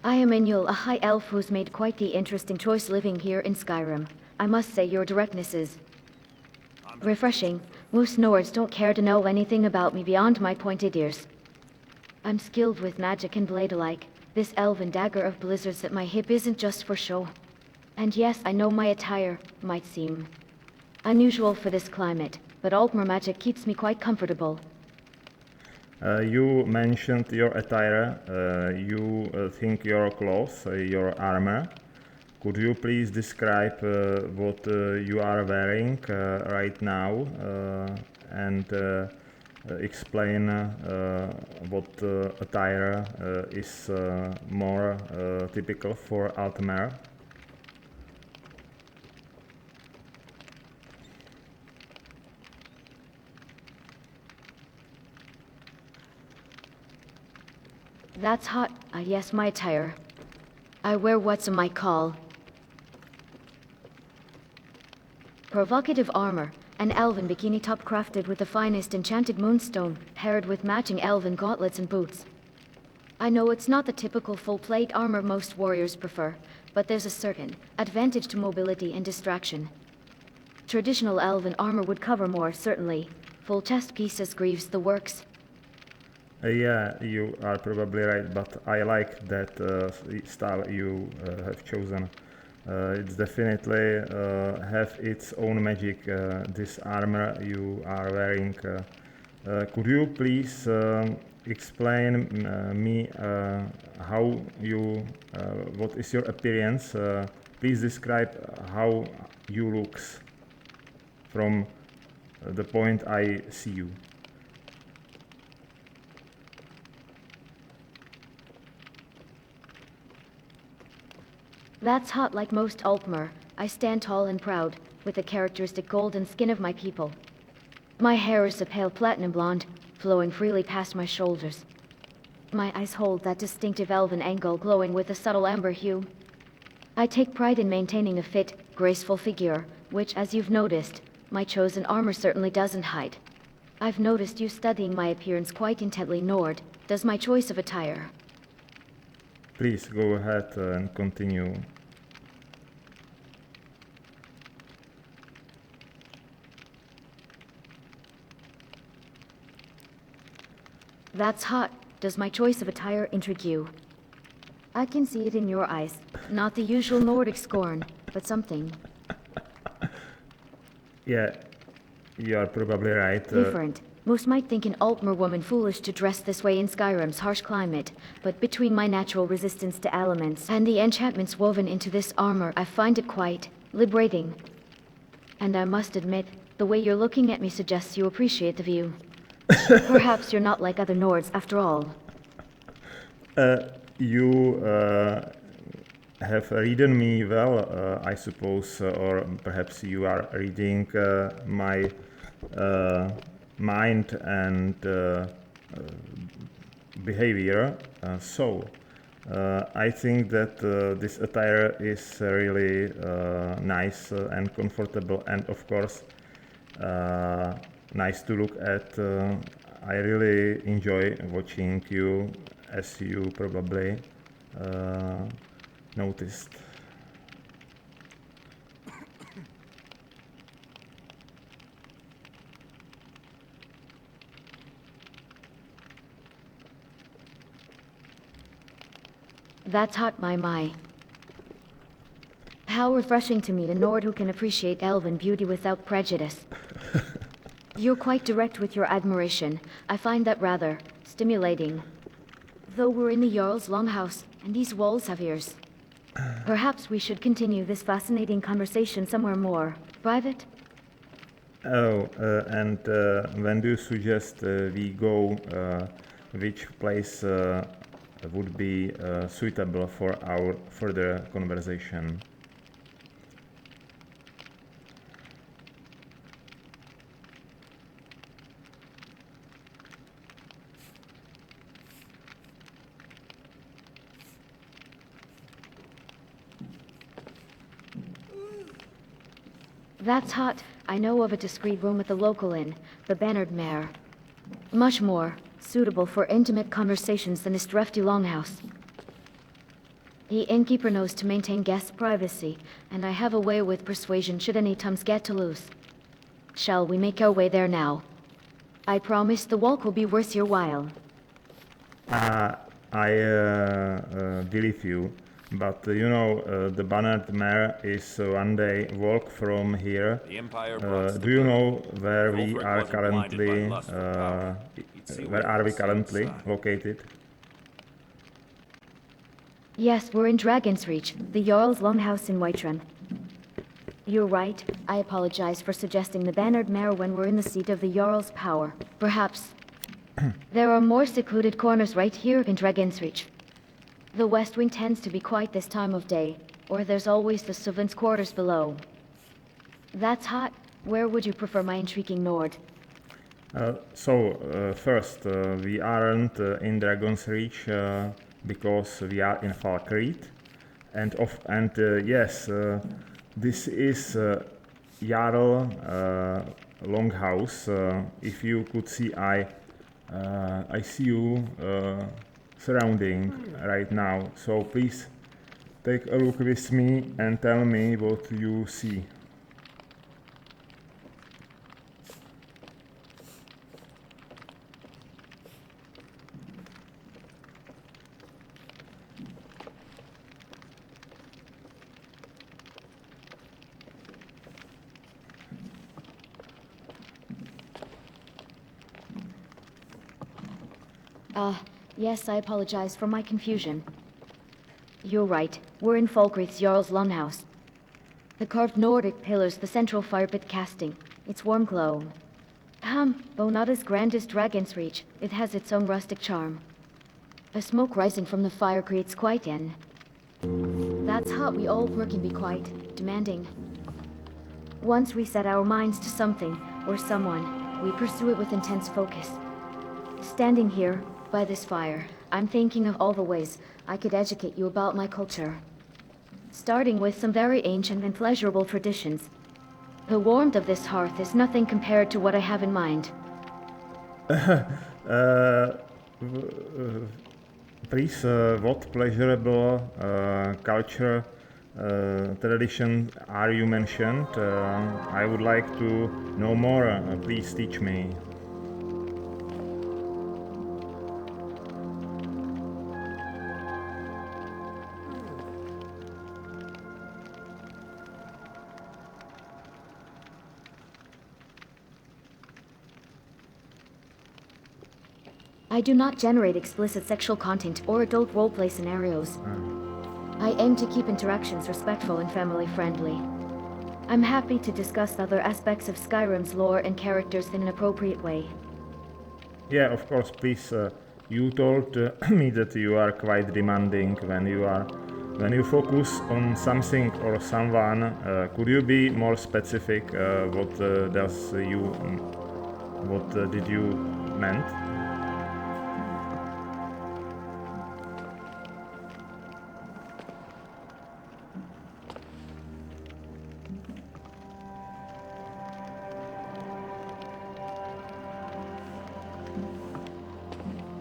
I am Inuel, a high elf who's made quite the interesting choice living here in Skyrim. I must say your directness is refreshing. Most Nords don't care to know anything about me beyond my pointed ears. I'm skilled with magic and blade alike. This elven dagger of blizzards at my hip isn't just for show. And yes, I know my attire might seem unusual for this climate, but Altmer magic keeps me quite comfortable. You mentioned your attire. You think your clothes, your armor. Could you please describe what you are wearing right now and explain what attire is more typical for Altmer? That's hot. Yes, my attire. I wear what some might call provocative armor, an elven bikini top crafted with the finest enchanted moonstone, paired with matching elven gauntlets and boots. I know it's not the typical full-plate armor most warriors prefer, but there's a certain advantage to mobility and distraction. Traditional elven armor would cover more, certainly. Full chest pieces grieves the works. Yeah, you are probably right, but I like that style you have chosen. It's definitely have its own magic. This armor you are wearing. Could you please explain me how you, what is your appearance? Please describe how you looks from the point I see you. That's hot like most Altmer. I stand tall and proud, with the characteristic golden skin of my people. My hair is a pale platinum blonde, flowing freely past my shoulders. My eyes hold that distinctive elven angle glowing with a subtle amber hue. I take pride in maintaining a fit, graceful figure, which, as you've noticed, my chosen armor certainly doesn't hide. I've noticed you studying my appearance quite intently, Nord. Does my choice of attire? Please go ahead and continue. That's hot. Does my choice of attire intrigue you? I can see it in your eyes. Not the usual Nordic scorn, but something Yeah, you are probably right. different. Most might think an Altmer woman foolish to dress this way in Skyrim's harsh climate, but between my natural resistance to elements and the enchantments woven into this armor, I find it quite liberating. And I must admit, the way you're looking at me suggests you appreciate the view. Perhaps you're not like other Nords after all. You have reading me well, I suppose, or perhaps you are reading my mind and behavior. I think that this attire is really nice and comfortable, and of course nice to look at. I really enjoy watching you, as you probably noticed. That's hot, my. How refreshing to meet a Nord who can appreciate elven beauty without prejudice. You're quite direct with your admiration. I find that rather stimulating. Though we're in the Jarl's longhouse, and these walls have ears. Perhaps we should continue this fascinating conversation somewhere more private? Oh, and when do you suggest we go? Which place would be suitable for our further conversation? That's hot. I know of a discreet room at the local inn, the Bannered Mare. Much more suitable for intimate conversations than this drafty longhouse. The innkeeper knows to maintain guest privacy, and I have a way with persuasion should any times get to loose. Shall we make our way there now? I promise the walk will be worth your while. I believe you, but the Bannered Mare is one day walk from here. The Empire brought Do you know where we Ulfric are wasn't blinded by currently? lust for power. He'd see Where are we witness currently inside. located? Yes, we're in Dragon's Reach, the Jarl's Longhouse in Whiterun. You're right. I apologize for suggesting the Bannered Mare when we're in the seat of the Jarl's power. Perhaps there are more secluded corners right here in Dragon's Reach. The West Wing tends to be quiet this time of day, or there's always the servants' quarters below. That's hot. Where would you prefer my intriguing Nord? First, we aren't in Dragon's Reach because we are in Falkreath, and yes, this is Jarl Longhouse. If you could see, I see you surrounding right now. So please take a look with me and tell me what you see. Yes, I apologize for my confusion. You're right. We're in Falkreath's Jarl's Longhouse. The carved Nordic pillars, the central fire pit casting. Its warm glow. Though not as grand as Dragon's Reach, it has its own rustic charm. The smoke rising from the fire creates quite an... That's hot. We all can be quite demanding. Once we set our minds to something, or someone, we pursue it with intense focus. Standing here, by this fire, I'm thinking of all the ways I could educate you about my culture. Starting with some very ancient and pleasurable traditions. The warmth of this hearth is nothing compared to what I have in mind. Please, what pleasurable culture tradition are you mentioned? I would like to know more. Please teach me. I do not generate explicit sexual content or adult roleplay scenarios. I aim to keep interactions respectful and family-friendly. I'm happy to discuss other aspects of Skyrim's lore and characters in an appropriate way. Yeah, of course, please. You told me that you are quite demanding when you focus on something or someone. Could you be more specific? What did you meant?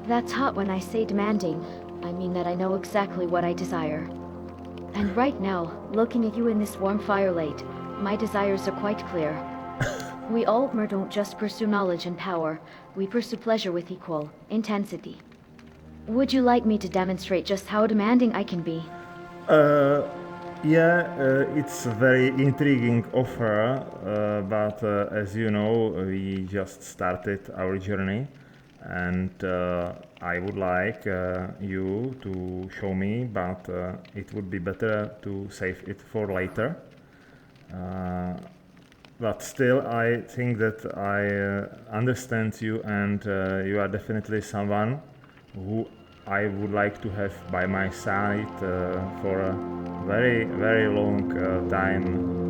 That's hot when I say demanding. I mean that I know exactly what I desire. And right now, looking at you in this warm firelight, my desires are quite clear. We Altmer don't just pursue knowledge and power, we pursue pleasure with equal intensity. Would you like me to demonstrate just how demanding I can be? It's a very intriguing offer, but as you know, we just started our journey, and I would like you to show me, but it would be better to save it for later. But still, I think that I understand you, and you are definitely someone who I would like to have by my side for a very, very long time.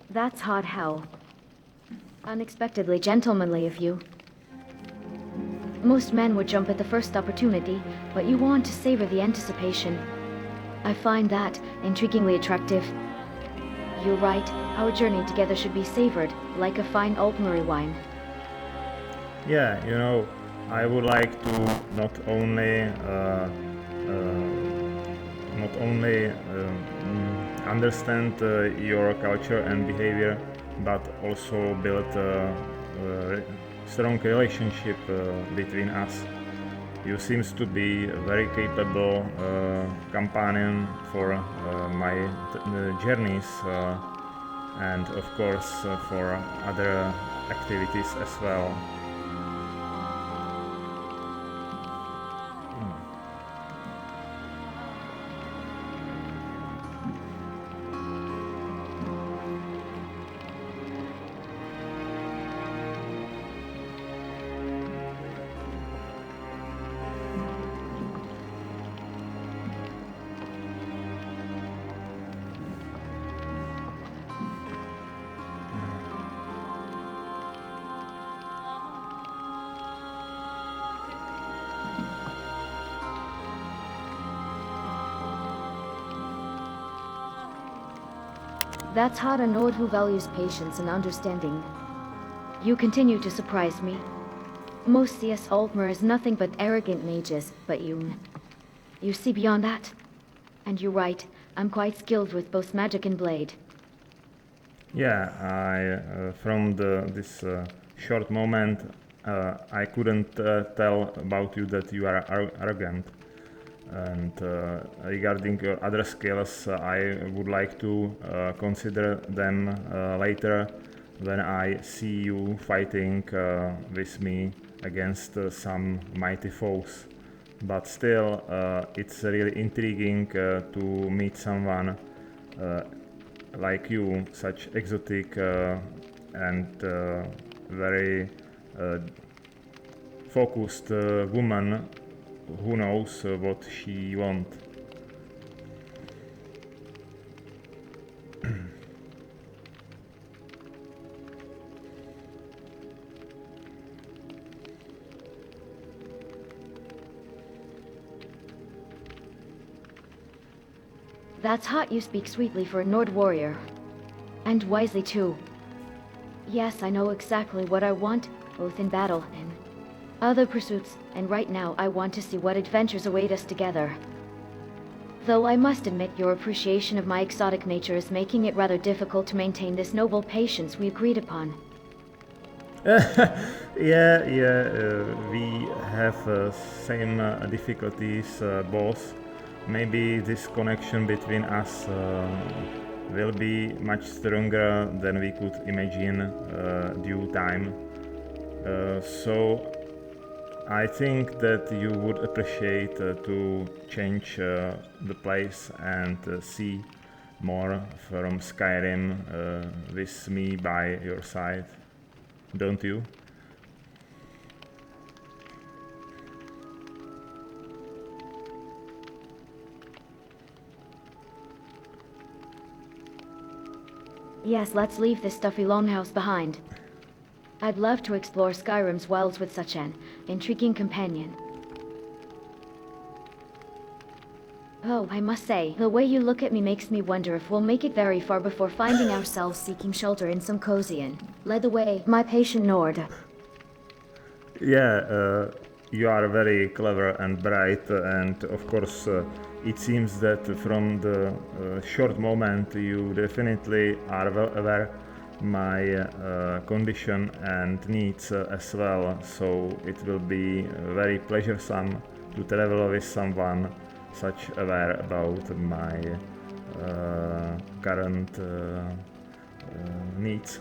That's hot hell. Unexpectedly gentlemanly of you. Most men would jump at the first opportunity, but you want to savor the anticipation. I find that intriguingly attractive. You're right, our journey together should be savored, like a fine Altmer wine. Yeah, I would like to not only understand your culture and behavior, but also build a strong relationship between us. You seems to be a very capable companion for my journeys and of course for other activities as well. That's hot a Nord who values patience and understanding. You continue to surprise me. Most CS Altmer is nothing but arrogant mages, but you see beyond that. And you're right, I'm quite skilled with both magic and blade. Yeah, I from this short moment I couldn't tell about you that you are arrogant. And regarding your other skills, I would like to consider them later when I see you fighting with me against some mighty foes. But still, it's really intriguing to meet someone like you, such exotic and very focused woman who knows what she wants. That's hot you speak sweetly for a Nord warrior. And wisely too. Yes, I know exactly what I want, both in battle and other pursuits, and right now I want to see what adventures await us together. Though I must admit your appreciation of my exotic nature is making it rather difficult to maintain this noble patience we agreed upon. We have same difficulties both. Maybe this connection between us will be much stronger than we could imagine due time. So I think that you would appreciate to change the place and see more from Skyrim with me by your side, don't you? Yes, let's leave this stuffy longhouse behind. I'd love to explore Skyrim's wilds with such an intriguing companion. Oh, I must say, the way you look at me makes me wonder if we'll make it very far before finding ourselves seeking shelter in some cozy inn. Led the way, my patient Nord. Yeah, you are very clever and bright, and of course, it seems that from the short moment you definitely are well aware my condition and needs as well, so it will be very pleasuresome to travel with someone such aware about my current needs.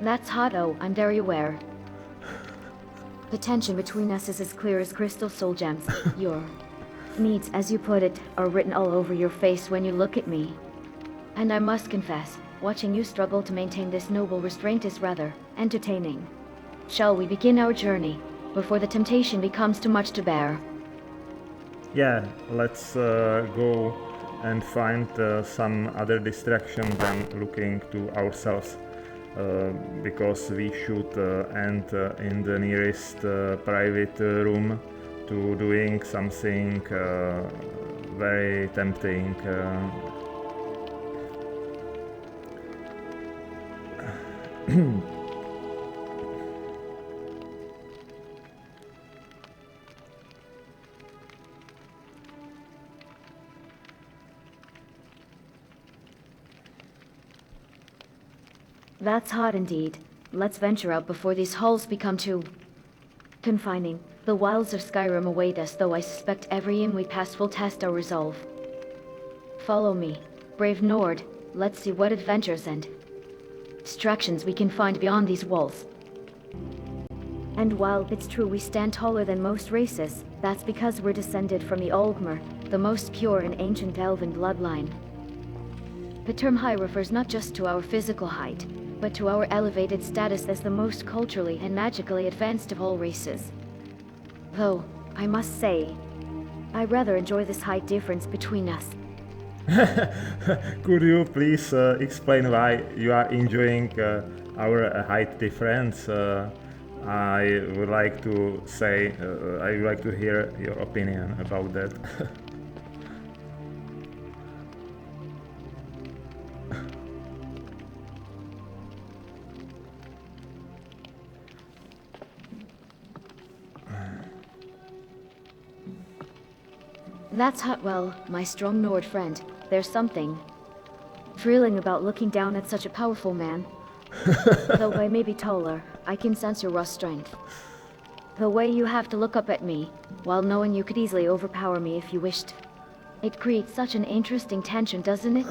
That's hot, oh, I'm very aware. The tension between us is as clear as crystal soul gems. Your needs, as you put it, are written all over your face when you look at me. And I must confess, watching you struggle to maintain this noble restraint is rather entertaining. Shall we begin our journey? before the temptation becomes too much to bear. Yeah, let's go and find some other distraction than looking to ourselves, because we should end in the nearest private room to doing something very tempting. That's hot indeed. Let's venture out before these halls become too confining. The wilds of Skyrim await us, though I suspect every inn we pass will test our resolve. Follow me, brave Nord. Let's see what adventures and distractions we can find beyond these walls. And while it's true we stand taller than most races, that's because we're descended from the Altmer, the most pure and ancient elven bloodline. The term high refers not just to our physical height, but to our elevated status as the most culturally and magically advanced of all races. Though, I must say, I rather enjoy this height difference between us. Could you please explain why you are enjoying our height difference? I would like to say, I would like to hear your opinion about that. That's hot. Well, my strong Nord friend. There's something thrilling about looking down at such a powerful man. Though I may be taller, I can sense your raw strength. The way you have to look up at me, while knowing you could easily overpower me if you wished. It creates such an interesting tension, doesn't it?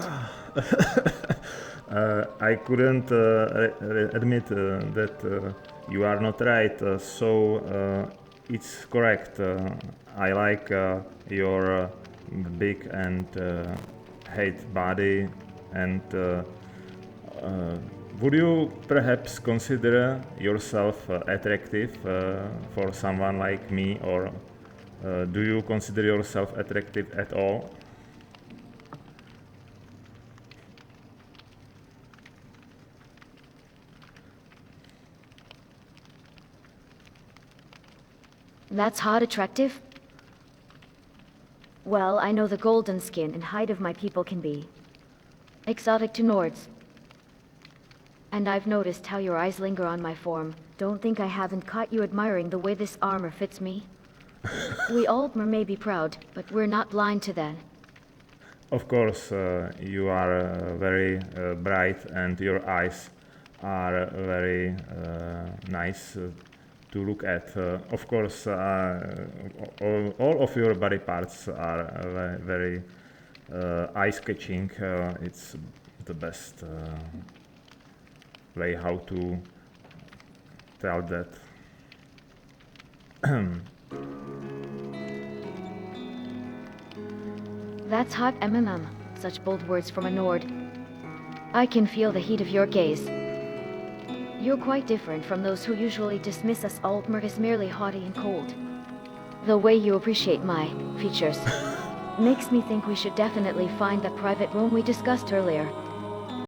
I couldn't admit that you are not right, so it's correct. I like your big and height body, and would you perhaps consider yourself attractive for someone like me, or do you consider yourself attractive at all? That's hot attractive? Well, I know the golden skin and height of my people can be exotic to Nords. And I've noticed how your eyes linger on my form. Don't think I haven't caught you admiring the way this armor fits me. We Altmer may be proud, but we're not blind to that. Of course, you are very bright, and your eyes are very nice to look at. Of course, all of your body parts are very eye-catching. It's the best way how to tell that. That's hot MMM. Such bold words from a Nord. I can feel the heat of your gaze. You're quite different from those who usually dismiss us Altmer as merely haughty and cold. The way you appreciate my features makes me think we should definitely find that private room we discussed earlier.